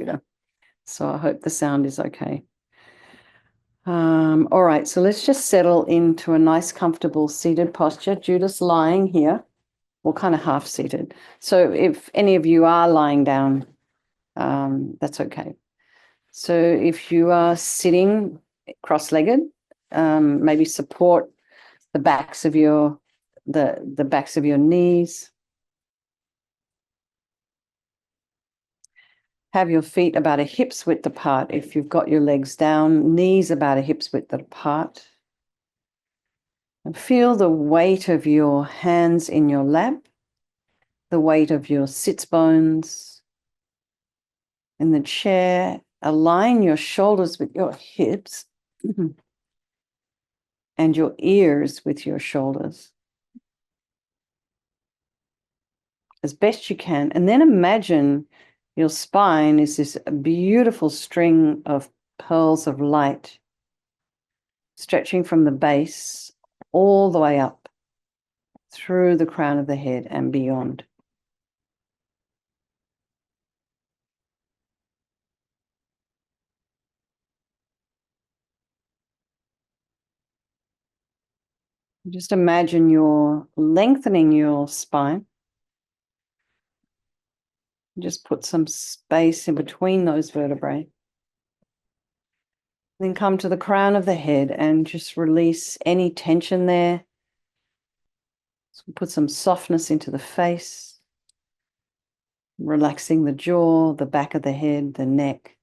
computer. So I hope the sound is okay. All right, so let's just settle into a nice, comfortable seated posture. Judith's lying here, well, kind of half seated. So if any of you are lying down, that's okay. So if you are sitting cross-legged, maybe support the backs of your the backs of your knees. Have your feet about a hip's width apart if you've got your legs down, knees about a hip's width apart. And feel the weight of your hands in your lap, the weight of your sits bones in the chair. Align your shoulders with your hips and your ears with your shoulders as best you can. And then imagine your spine is this beautiful string of pearls of light stretching from the base all the way up through the crown of the head and beyond. Just imagine you're lengthening your spine. Just put some space in between those vertebrae. Then come to the crown of the head and just release any tension there. So put some softness into the face, relaxing the jaw, the back of the head, the neck.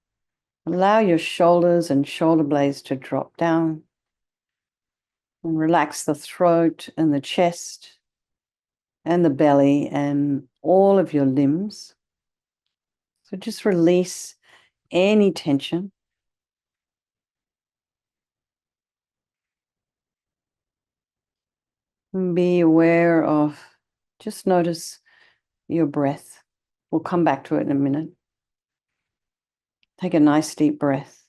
Allow your shoulders and shoulder blades to drop down. And relax the throat and the chest and the belly and all of your limbs. So just release any tension. And be aware of, just notice your breath. We'll come back to it in a minute. Take a nice deep breath.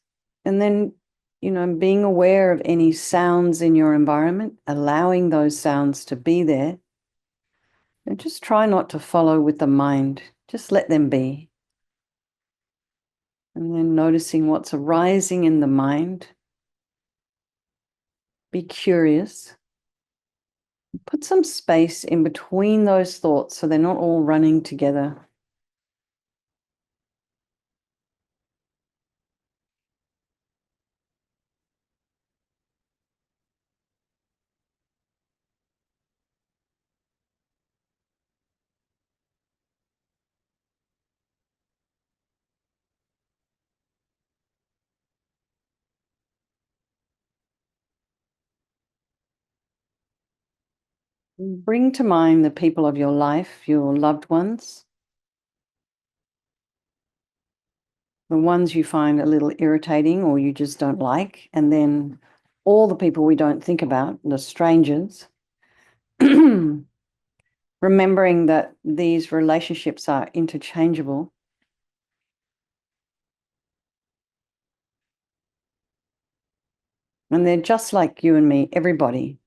And then, being aware of any sounds in your environment, allowing those sounds to be there. And just try not to follow with the mind. Just let them be. And then noticing what's arising in the mind. Be curious. Put some space in between those thoughts so they're not all running together. Bring to mind the people of your life, your loved ones, the ones you find a little irritating or you just don't like, and then all the people we don't think about, the strangers. Remembering that these relationships are interchangeable. And they're just like you and me, everybody.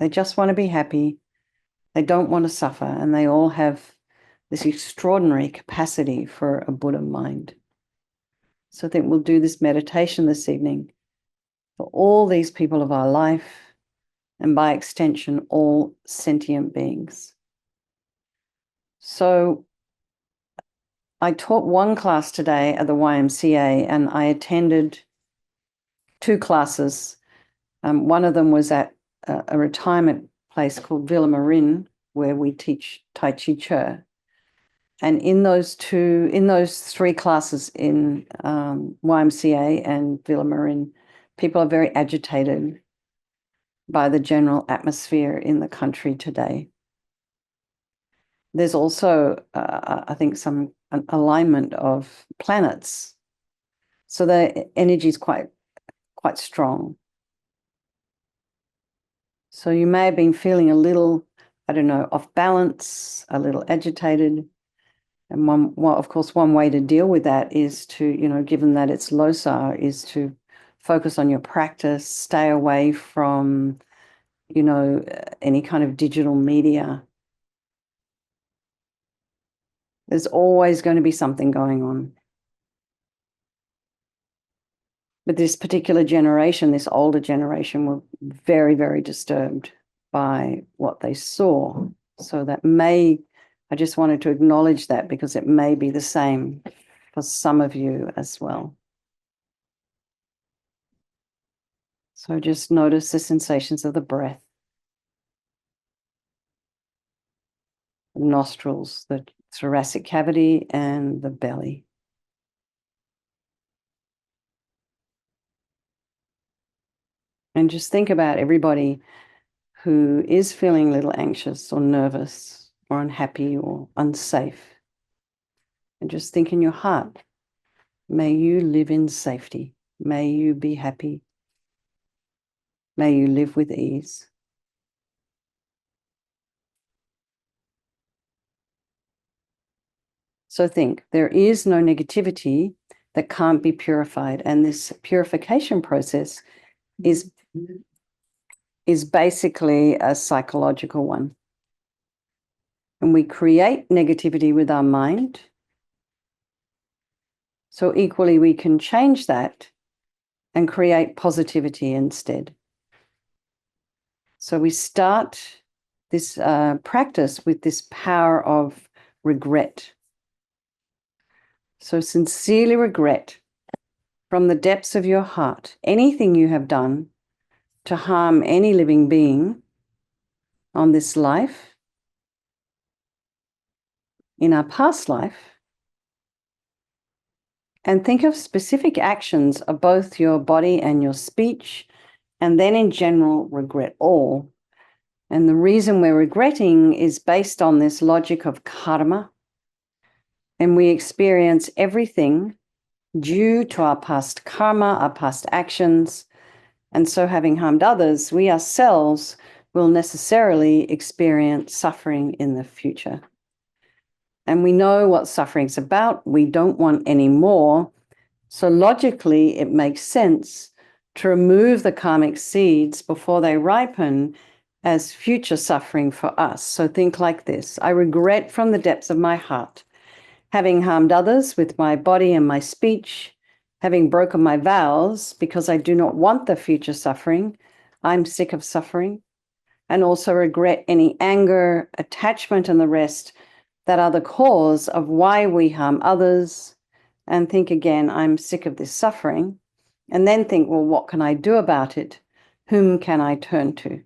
They just want to be happy. They don't want to suffer. And they all have this extraordinary capacity for a Buddha mind. So I think we'll do this meditation this evening for all these people of our life, and by extension, all sentient beings. So I taught one class today at the YMCA, and I attended 2 classes. One of them was at a retirement place called Villa Marin, where we teach Tai Chi Chi. And in those 3 classes in YMCA and Villa Marin, people are very agitated by the general atmosphere in the country today. There's also, I think, some alignment of planets. So the energy is quite strong. So you may have been feeling a little, I don't know, off balance, a little agitated. And of course, one way to deal with that is to, given that it's Losar, is to focus on your practice, stay away from, any kind of digital media. There's always going to be something going on. But this particular generation, this older generation, were very, very disturbed by what they saw. So I just wanted to acknowledge that because it may be the same for some of you as well. So just notice the sensations of the breath, the nostrils, the thoracic cavity, and the belly. And just think about everybody who is feeling a little anxious or nervous or unhappy or unsafe. And just think in your heart, may you live in safety. May you be happy. May you live with ease. So think, there is no negativity that can't be purified. And this purification process is basically a psychological one. And we create negativity with our mind. So equally, we can change that and create positivity instead. So we start this practice with this power of regret. So sincerely regret from the depths of your heart anything you have done to harm any living being on this life, in our past life, and think of specific actions of both your body and your speech, and then in general, regret all. And the reason we're regretting is based on this logic of karma, and we experience everything due to our past karma, our past actions, and so having harmed others, we ourselves will necessarily experience suffering in the future. And we know what suffering's about. We don't want any more. So logically, it makes sense to remove the karmic seeds before they ripen as future suffering for us. So think like this. I regret from the depths of my heart having harmed others with my body and my speech, having broken my vows because I do not want the future suffering. I'm sick of suffering. And also regret any anger, attachment, and the rest that are the cause of why we harm others. And think again, I'm sick of this suffering. And then think, well, what can I do about it? Whom can I turn to?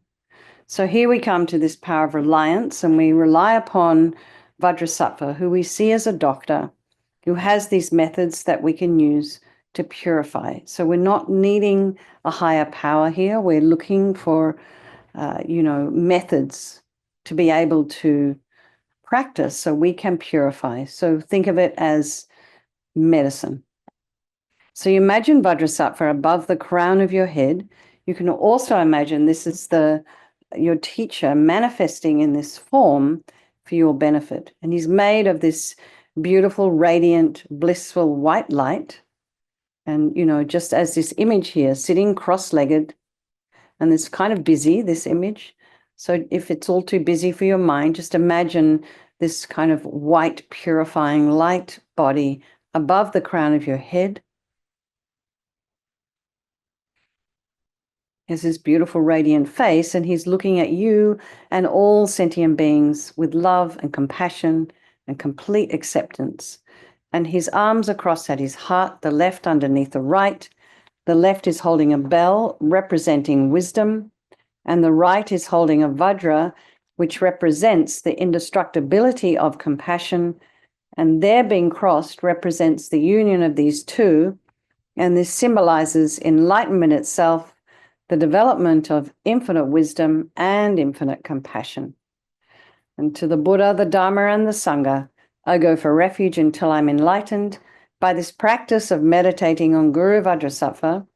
So here we come to this power of reliance, and we rely upon Vajrasattva, who we see as a doctor, who has these methods that we can use to purify. So we're not needing a higher power here. We're looking for, methods to be able to practice so we can purify. So think of it as medicine. So you imagine Vajrasattva above the crown of your head. You can also imagine this is your teacher manifesting in this form for your benefit. And he's made of this beautiful, radiant, blissful white light. And, just as this image here, sitting cross-legged, and it's kind of busy, this image. So if it's all too busy for your mind, just imagine this kind of white, purifying light body above the crown of your head. He has his beautiful radiant face, and he's looking at you and all sentient beings with love and compassion and complete acceptance. And his arms are crossed at his heart, the left underneath the right. The left is holding a bell representing wisdom, and the right is holding a vajra, which represents the indestructibility of compassion. And their being crossed represents the union of these two, and this symbolizes enlightenment itself, the development of infinite wisdom and infinite compassion. And to the Buddha, the Dharma, and the Sangha, I go for refuge until I'm enlightened. By this practice of meditating on Guru Vajrasattva,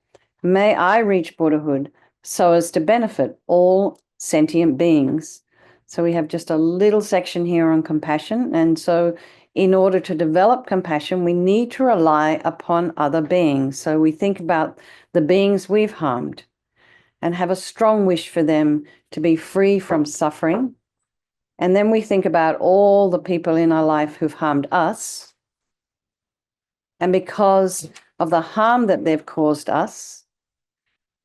may I reach Buddhahood so as to benefit all sentient beings. So we have just a little section here on compassion. And so in order to develop compassion, we need to rely upon other beings. So we think about the beings we've harmed and have a strong wish for them to be free from suffering. And then we think about all the people in our life who've harmed us. And because of the harm that they've caused us,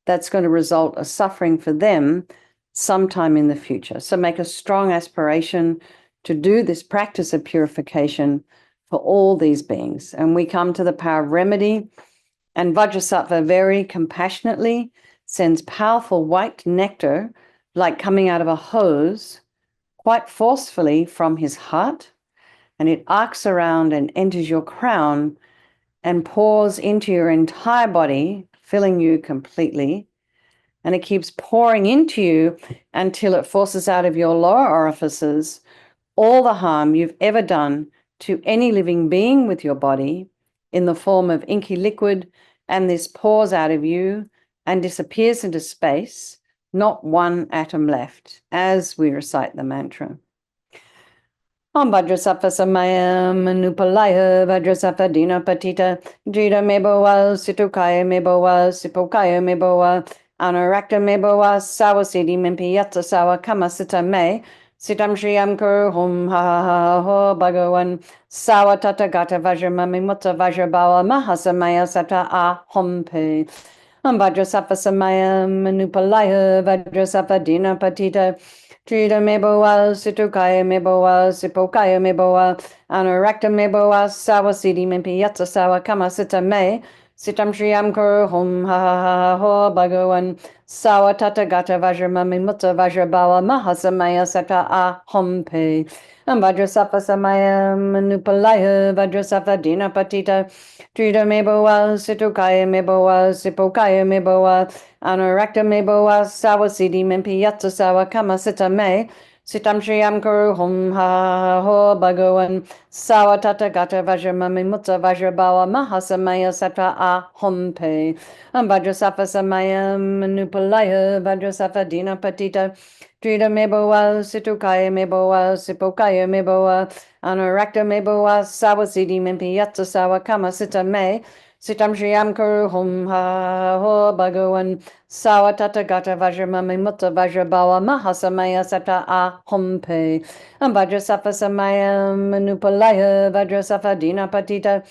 that's going to result a suffering for them sometime in the future. So make a strong aspiration to do this practice of purification for all these beings. And we come to the power of remedy, and Vajrasattva very compassionately sends powerful white nectar, like coming out of a hose, quite forcefully from his heart, and it arcs around and enters your crown and pours into your entire body, filling you completely. And it keeps pouring into you until it forces out of your lower orifices all the harm you've ever done to any living being with your body in the form of inky liquid, and this pours out of you and disappears into space, not one atom left, as we recite the mantra. Om Vajrasattva Samaya Manupalaya Vajrasattva Dina Patita Jita Meboa Situkaya Meboa Sipokaya Meboa Anarakta Meboa Sawasidi Mimpiyatsa Sawa Kamasita Me Sitam Shriyam Kuru Hum Ha Ha Ha Ho Bhagavan Sawa Tata Gata Vajramami Mutta Vajrabawa Mahasamaya Sata A Hompe Vajrasattva Samaya Manupalaya Vajrasattva Dina Patita Trita Meboa, Situkaya Meboa, Sipokaya Meboa, Anarakta Meboa, Sawa Sidi Mimpiyatsa Sawa Kamasita Me, Sitam Shriyam Kuru Hum Ha Ha Ha Ho Bhagavan Sawa Tata Gata Vajramami Mutta Vajrabawa Mahasamaya Sata A Hompe Vajrasattva Samaya Manupalaya Vajrasattva Dina Patita Trita Meboa, Situkaya Meboa, Sipokaya Meboa, Anarakta Meboa, Sawa Sidi Mimpiyatsa Sawa Kamasita Me, Sitam Shriyam Kuru Hum Ha Ho Bhagavan Sawa Tata Gata Vajramami Mutta Vajrabawa Mahasamaya Sata A Hompe Vajrasattva Samaya Manupalaya Vajrasattva Dina Patita Trita Meboa, Situkaya Meboa, Sipokaya Meboa, Anarakta Meboa, Sawa Sidi Mimpiyatsa Sawa Kamasita Me, Sitam Shriyam Kuru Hum Ha Ho Bhagavan Sawa Tata Gata Vajramami Mutta Vajrabawa Mahasamaya Sata A Hompe Vajrasattva Samaya Manupalaya Vajrasattva Dina Patita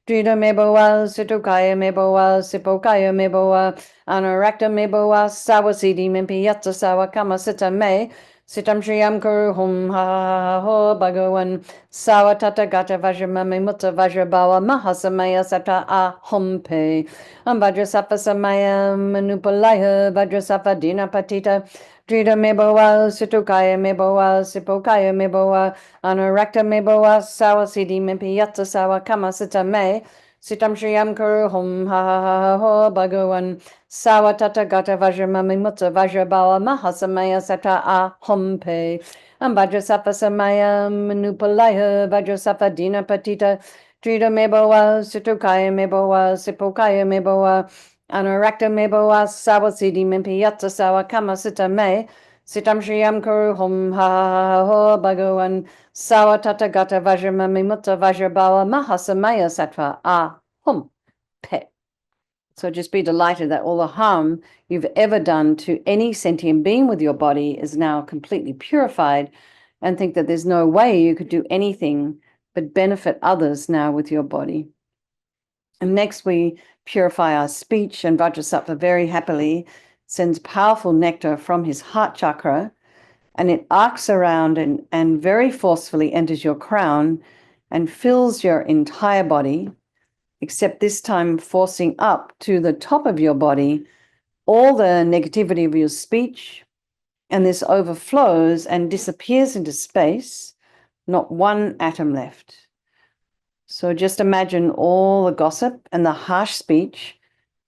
Trita Meboa, Situkaya Meboa, Sipokaya Meboa, Anarakta Meboa, Sawa Sidi Mimpiyatsa Sawa Kamasita Me, Sitam Shriyam Kuru Hum Ha Ho Bhagavan Sawa Tata Gata Vajramami Mutta Vajrabawa Mahasamaya Sata A Hompe Vajrasattva Samaya Manupalaya Vajrasattva Dina Patita Trita Meboa, Situkaya Meboa, Sipokaya Meboa, Anarakta Meboa, Sawa Sidi Mimpiyatsa Sawa Kamasita Me, Sitam Shriyam Kuru Hum Ha Ho Bhagavan Sawa Tata Gata Vajramami Mutta Vajrabawa Mahasamaya Sata A Hompe Vajrasattva Samaya Manupalaya Vajrasattva Dina Patita Trita Meboa, Situkaya Meboa, Sipokaya Meboa, Anarakta Meboa, Sawa Sidi Mimpiyatsa Sawa Kamasita Me, Sitam Shriyam Kuru Hum Ha Ho Bhagavan Sawa Tata Gata Vajramami Mutta Vajrabawa Mahasamaya Sattva A Hum Pe. So just be delighted that all the harm you've ever done to any sentient being with your body is now completely purified, and think that there's no way you could do anything but benefit others now with your body. And next we purify our speech, and Vajrasattva very happily sends powerful nectar from his heart chakra, and it arcs around and very forcefully enters your crown and fills your entire body, except this time forcing up to the top of your body all the negativity of your speech, and this overflows and disappears into space, not one atom left. So just imagine all the gossip and the harsh speech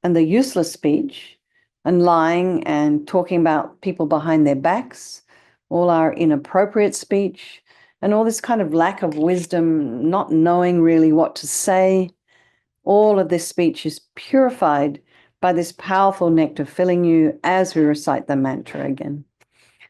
and the useless speech and lying and talking about people behind their backs, all our inappropriate speech, and all this kind of lack of wisdom, not knowing really what to say. All of this speech is purified by this powerful nectar filling you as we recite the mantra again.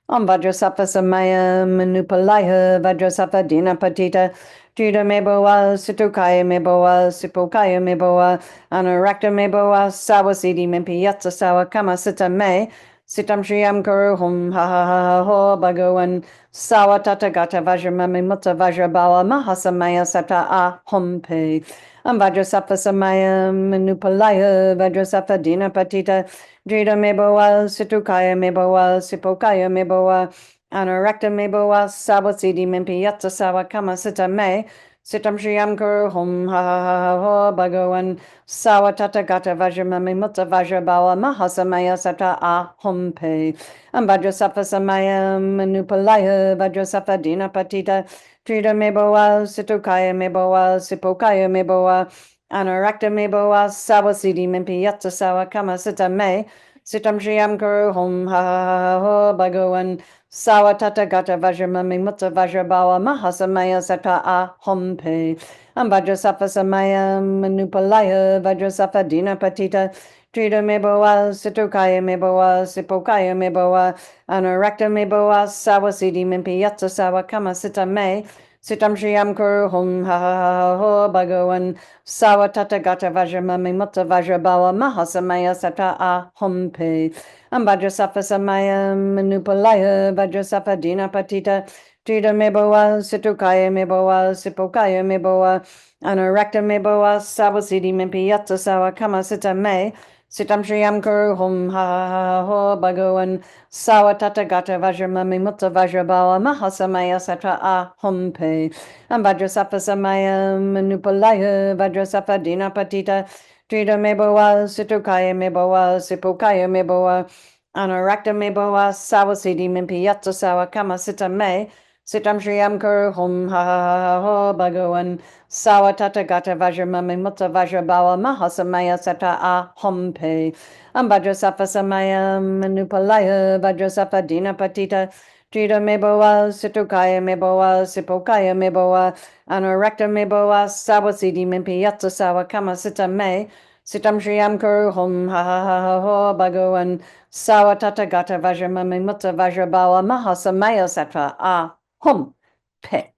Om Vajrasattva Samaya Manupalaya Vajrasattva Dina Patita Trita Meboa, Situkaya Meboa, Sipokaya Meboa, Anarakta Meboa, Sawa Sidi Mimpiyatsa Sawa Kamasita Me, Sitam Shriyam Guru Hum Ha Ha Ha Ho Bhagavan Sawa Tata Gata Vajramami Mutta Vajrabala Mahasamaya Sata A Hum Pe Vajrasattva Samaya Manupalaya Vajrasattva Dina Patita Drita Meboa Situkaya Meboa Sipokaya Meboa Anarakta Meboa Sawasidi Mimpi Yatsa Sawa Kama Sita Me Sitam Shriyam Guru Hum Ha Ha Ha Ho Bhagavan Sawa Tata Gata Vajramami Mutta Vajrabala Mahasamaya Sata A Hum Pe Vajrasattva Samaya Manupalaya Vajrasattva Dina Patita Trita Meboa Situkaya Meboa Sipokaya Meboa Anarakta Meboa Sawasidi Mimpi Yatsa Sawa Kama Sita Me Sitam Shriyam Guru Hum Ha Ha Ha Ho Bhagavan Sawa Tata Gata Vajramami Mutta Vajrabala Mahasamaya Sata A Hum Pe Vajrasattva Samaya Manupalaya Vajrasattva Dina Patita Trita Meboa Situkaya Meboa Sipokaya Meboa Anarakta Meboa Sawasidi Mimpi Yatsa Sawa Kama Sita Me Sitam Shriyam Kuru Hum Ha Ha Ha Ho Bhagavan Sawa Tata Gata Vajramami Mutta Vajrabala Mahasamaya Sata A Hum Pe Vajrasattva Samaya Manupalaya Vajrasattva Dina Patita Trita Meboa Situkaya Meboa Sipokaya Meboa Anarakta Meboa Sawasidi Mimpi Yatsa Sawa Kama Sita Me Sitam Shriyam Kuru Hum Ha Ha Ha Ho Bhagavan Sawa Tata Gata Vajramami Mutta Vajrabala Mahasamaya Satra A Hum Pe Vajrasattva Samaya Manupalaya Vajrasattva Dina Patita Trita Meboa Situkaya Meboa Sipokaya Meboa Anarakta Meboa Sawasidi Mimpi Yatsa Sawa Kama Sita Me Sitam Shriyam Kuru Hum Ha Ha Ha Ho Bhagavan Sawa Tata Gata Vajramami Mutta Vajrabala Mahasamaya Satra A Hum Pe Vajrasattva Samaya Manupalaya Vajrasattva Dina Patita Trita Meboa Situkaya Meboa Sipokaya Meboa Anarakta Meboa Sawasidi Mimpi Yatsa Sawa Kama Sita Me Sitam Shriyam Kuru Hum Ha Ha Ha Ho Bhagavan Sawa Tata Gata Vajramami Mutta Vajrabala Mahasamaya Satra A Hum Pe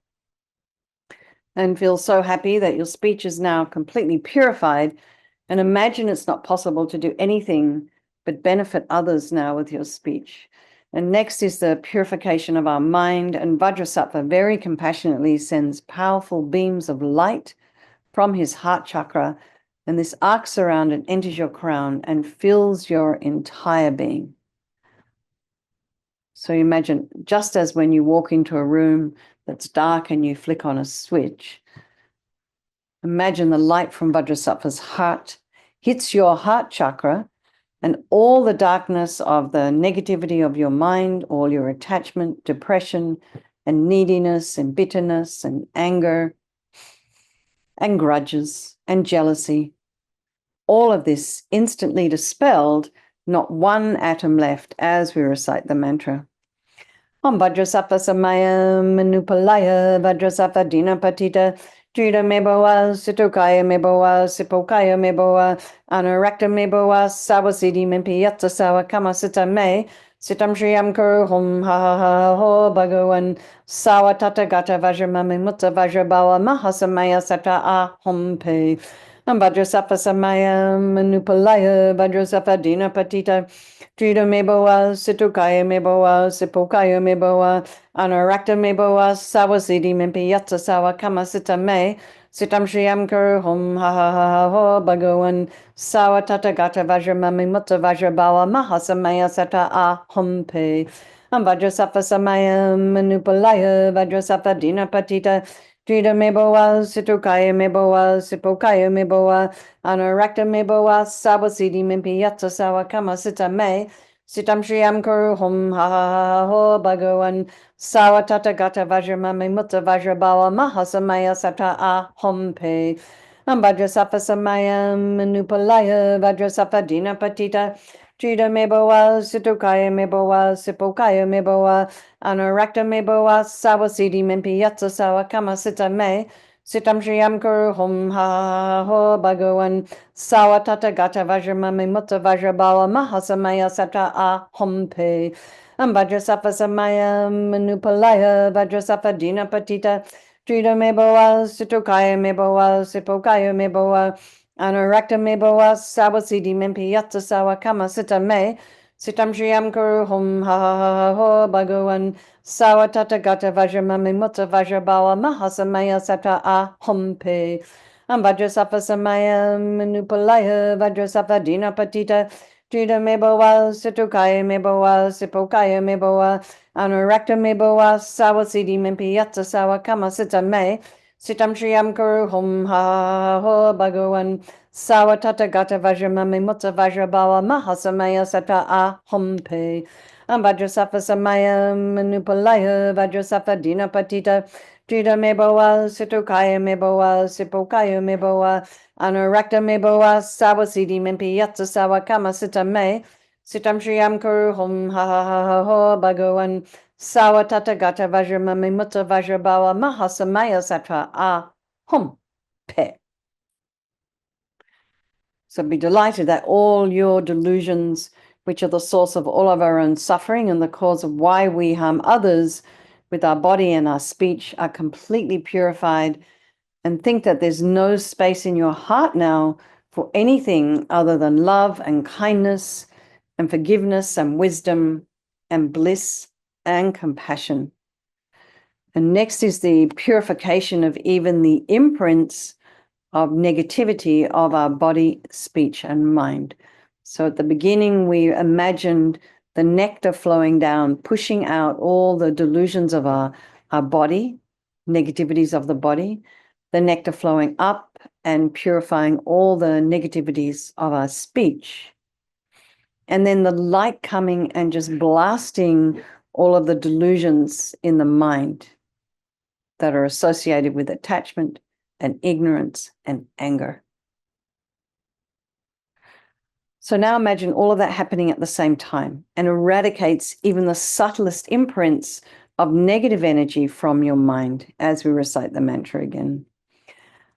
and feel so happy that your speech is now completely purified. And imagine it's not possible to do anything but benefit others now with your speech. And next is the purification of our mind. And Vajrasattva very compassionately sends powerful beams of light from his heart chakra. And this arcs around and enters your crown and fills your entire being. So imagine, just as when you walk into a room that's dark and you flick on a switch, imagine the light from Vajrasattva's heart hits your heart chakra, and all the darkness of the negativity of your mind, all your attachment, depression, and neediness, and bitterness, and anger, and grudges, and jealousy, all of this instantly dispelled, not one atom left as we recite the mantra. Om Vajrasattva Samaya Manupalaya Vajrasattva Dina Patita Trita Meboa Situkaya Meboa Sipokaya Meboa Anarakta Meboa Sawasidi Mimpi Yatsa Sawa Kama Sita Me Sitam Shriyam Kuru Hum Ha Ha Ha Ho Bhagavan Sawa Tata Gata Vajramami Mutta Vajrabala Mahasamaya Sata A Hum Pe Vajrasattva Samaya Manupalaya Vajrasattva Dina Patita Trita Meboa Situkaya Meboa Sipokaya Meboa Anarakta Meboa Sawasidi Mimpi Yatsa Sawa Kama Sita Me Sitam Shriyam Kuru Hum Ha Ha Ha Ho Bhagavan Sawa Tata Gata Vajramami Mutta Vajrabala Mahasamaya Sata A Hum Pe Vajrasattva Samaya Manupalaya Vajrasattva Dina Patita Trita Meboa Situkaya Meboa Sipokaya Meboa Anarakta Meboa Sawasidi Mimpi Yatsa Sawa Kama Sita Me Sitam Shriyam Kuru Hum Ha Ha Ha Ho Bhagavan Sawa Tata Gata Vajramami Mutta Vajrabala Mahasamaya Sata A Hum Pe Vajrasattva Samaya Manupalaya Vajrasattva Dina Patita Trita Meboa Situkaya Meboa Sipokaya Meboa Anarakta Meboa Sawasidi Mimpi Yatsa Sawa Kama Sita Me Sitam Shriyam Kuru Hum Ha Ha Ho Bhagavan Sawa Tata Gata Vajramami Mutta Vajrabala Mahasamaya Sata A Hum Pe Vajrasattva Samaya Manupalaya Vajrasattva Dina Patita Trita Meboa Situkaya Meboa Sipokaya Meboa Anarakta Meboa Sawasidi Mimpi Yatsa Sawa Kama Sita Me Sitam Shriyam Kuru Hum Ha Ha Ha Ho Bhagavan Sawatata Gata Vajramami Mutta Vajrabawa Mahasamaya Sata A Hum Pe Vajrasafa Samaya Manupalaya Vajrasafa Dina Patita Trida Mebowa Situkaya Mebowa Sipokaya Mebowa Anurakta Mebowa Sawasidi Mimpi Yatsa Sawa Kama Sita Me Sitam Shriyam Kuru Hum Ha Ha Ha Ho Bhagavan Sawatata Gata Vajramami Mutta Vajrabawa Mahasamaya Sata A Hum Pe Vajrasafa Samaya Manupalaya Vajrasafa Dina Patita Trida Mebowa Situkaya Mebowa Sipokaya Mebowa Anurakta Mebowa Sawasidi Mimpi Yatsa Sawa Kama Sita Me Sitam Shriyam Kuru Hum Ha Ha Ha Ha Ho Bhagavan Sawatata Gata Vajramami Mutta Vajrabawa Mahasamaya Sata A Hum Pe. So be delighted that all your delusions, which are the source of all of our own suffering and the cause of why we harm others with our body and our speech, are completely purified, and think that there's no space in your heart now for anything other than love and kindness and forgiveness and wisdom and bliss and compassion. And next is the purification of even the imprints of negativity of our body, speech, and mind. So at the beginning, we imagined the nectar flowing down, pushing out all the delusions of our body, negativities of the body, the nectar flowing up and purifying all the negativities of our speech. And then the light coming and just blasting all of the delusions in the mind that are associated with attachment and ignorance and anger. So now imagine all of that happening at the same time and eradicates even the subtlest imprints of negative energy from your mind as we recite the mantra again.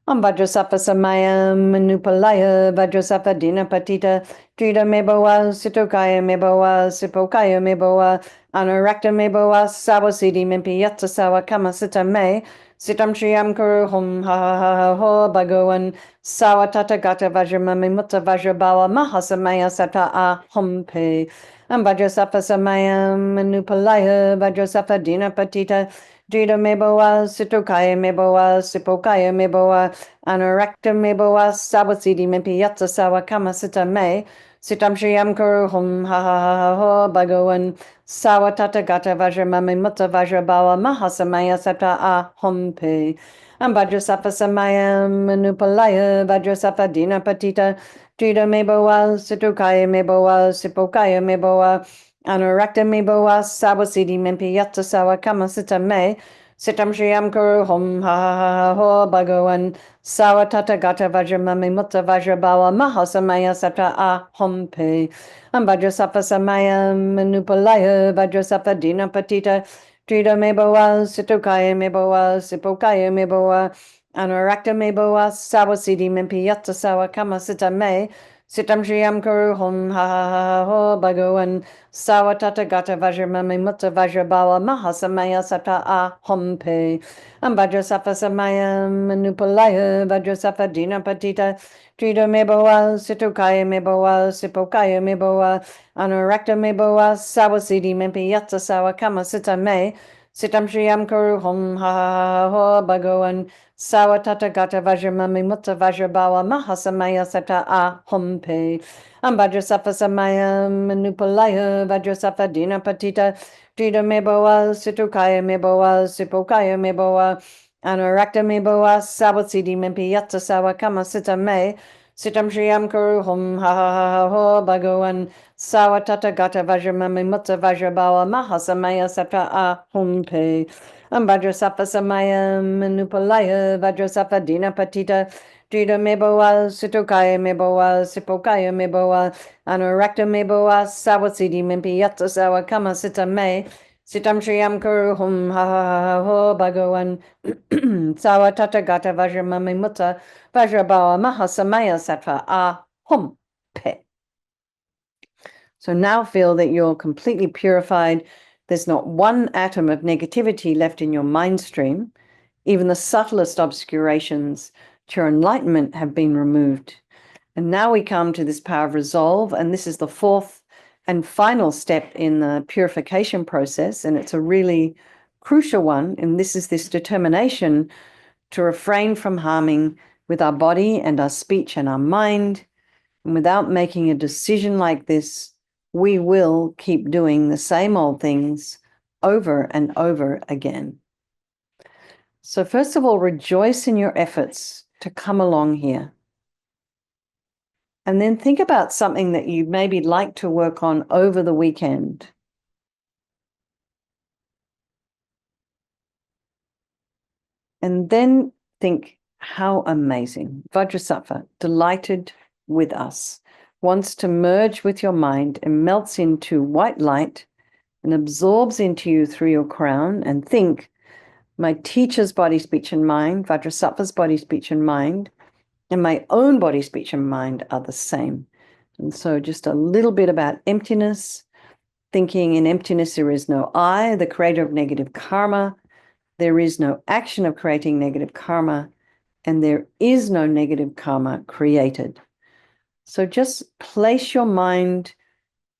Vajrasafa Samaya Manupalaya Vajrasafa Dina Patita Trida Mebowa Sitokaya Mebowa Sipokaya Mebowa Anurakta Mebowa Sawasidi Mimpi Yatsa Sawa Kama Sita Me Sitam Shriyam Kuru Hum Ha Ha Ha Ha Ho Bhagavan Sawatata Gata Vajramami Mutta Vajrabawa Mahasamaya Sata A Hum Pe Vajrasafa Samaya Manupalaya Vajrasafa Dina Patita Drita Mebowa, Sitokaya Mebowa, Sipokaya Mebowa, Anurakta Mebowa, Sawasidi Mimpi Yatsa Sawa Kama Sita Me, Sitam Shriyam Kuru Hum Ha Ha Ha Ha Ho Bhagavan, Sawatata Gata Vajramami Mutta Vajrabawa Mahasamaya Sata A Hum Pe. Vajrasafa Samaya Manupalaya, Vajrasafa Dina Patita, Drita Mebowa, Sitokaya Mebowa, Sipokaya Mebowa, Anurakta Mebowa, Sawasidi Mimpi Yatsa Sawa Kama Sita Me, Sitam Shriyam Kuru Hum Ha Ha Ha Ho Bhagavan, Sawatata Gata Vajramami Mutta Vajrabawa Mahasamaya Sata A Hum Pe. Vajrasafa Samaya Manupalaya, Vajrasafa Dina Patita, Trida Mebowa, Sitokaya Mebowa, Sipokaya Mebowa, Anurakta Mebowa, Sawasidi Mimpi Yatsa Sawa Kama Sita Me, Sitam Shriyam Kuru Hum Ha Ha Ha Ho Bhagavan, Sawatata Gata Vajramami Mutta Vajrabawa Mahasamaya Sata A Hum Pe. Vajrasafa Samaya Manupalaya, Vajrasafa Dina Patita, Trida Mebowa, Sitokaya Mebowa, Sipokaya Mebowa, Anurakta Mebowa, Sawasidi Mimpi Yatsa Sawa Kama Sita Me, Sitam Shriyam Kuru Hum Ha Ha Ha Ho Bhagavan, Sawatata Gata Vajramami Mutta Vajrabawa Mahasamaya Sata A Hum Pe. Vajrasafa Samaya Manupalaya, Vajrasafa Dina Patita, Trida Mebowa, Sitokaya Mebowa, Sipokaya Mebowa, Anurakta Mebowa, Sawasidi Mimpi Yatsa Sawa Kama Sita Me, Sitam Shriyam Kuru Hum Ha Ha Ha Ha Ho Bhagavan, Sawatata Gata Vajramami Mutta Vajrabawa Mahasamaya Sata A Hum Pe. Vajrasafa Samaya Manupalaya, Vajrasafa Dina Patita, Drita Mebowa, Sitokaya Mebowa, Sipokaya Mebowa, Anurakta Mebowa, Sawasidi Mimpi Yatsa Sawa Kama Sita Me, Sitam Shriyam Kuru Hum Ha Ha Ha Ha Ho Bhagavan, Sawatata Gata Vajramami Mutta Vajrabawa Mahasamaya Sata A Hum Pe. So now feel that you're completely purified. There's not one atom of negativity left in your mind stream. Even the subtlest obscurations to your enlightenment have been removed. And now we come to this power of resolve, and this is the fourth and final step in the purification process, and it's a really crucial one, and this is this determination to refrain from harming with our body and our speech and our mind. And without making a decision like this, we will keep doing the same old things over and over again. So first of all, rejoice in your efforts to come along here. And then think about something that you maybe like to work on over the weekend. And then think, how amazing. Vajrasattva, delighted with us, wants to merge with your mind and melts into white light and absorbs into you through your crown. And think, my teacher's body, speech, and mind, Vajrasattva's body, speech, and mind, and my own body, speech, and mind are the same. And so just a little bit about emptiness, thinking in emptiness there is no I, the creator of negative karma. There is no action of creating negative karma, and there is no negative karma created. So just place your mind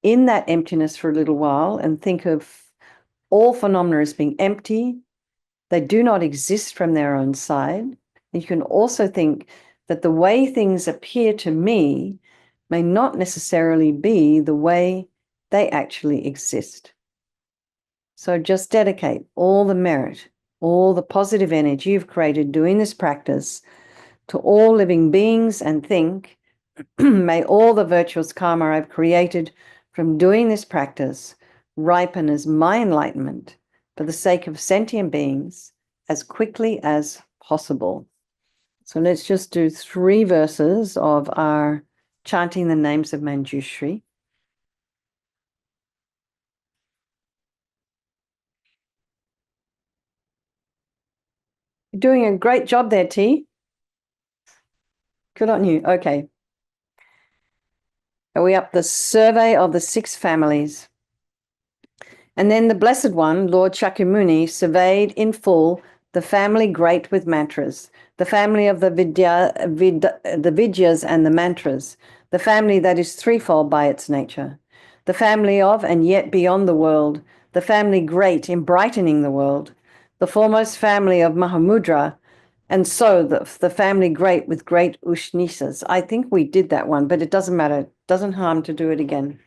in that emptiness for a little while and think of all phenomena as being empty. They do not exist from their own side. And you can also think that the way things appear to me may not necessarily be the way they actually exist. So just dedicate all the merit, all the positive energy you've created doing this practice to all living beings, and think, may all the virtuous karma I've created from doing this practice ripen as my enlightenment for the sake of sentient beings as quickly as possible. So let's just do 3 verses of our chanting the names of Manjushri. You're doing a great job there, T. Good on you. Okay. Are we up the survey of the 6 families? And then the Blessed One, Lord Shakyamuni, surveyed in full the family great with mantras, the family of the Vidyas and the mantras, the family that is threefold by its nature, the family of and yet beyond the world, the family great in brightening the world, the foremost family of Mahamudra, and so the family great with great Ushnisas. I think we did that one, but it doesn't matter. It doesn't harm to do it again.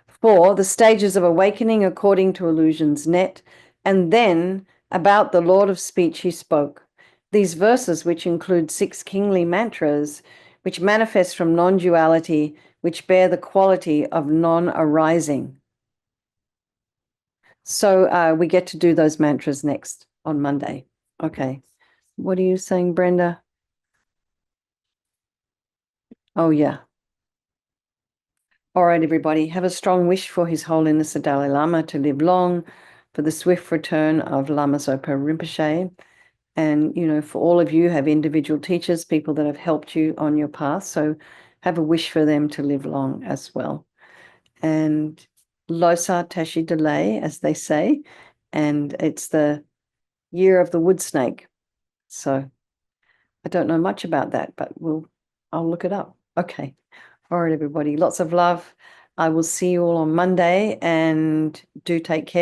4, the stages of awakening according to illusion's net, and then about the Lord of Speech he spoke. These verses, which include 6 kingly mantras, which manifest from non-duality, which bear the quality of non-arising. So we get to do those mantras next on Monday. Okay. What are you saying, Brenda? Oh, yeah. All right, everybody, have a strong wish for His Holiness the Dalai Lama to live long, for the swift return of Lama Zopa Rinpoche. And, you know, for all of you have individual teachers, people that have helped you on your path. So have a wish for them to live long as well. And Losa Tashi Delay, as they say, and it's the year of the wood snake. So I don't know much about that, but I'll look it up. Okay. All right, everybody. Lots of love. I will see you all on Monday, and do take care.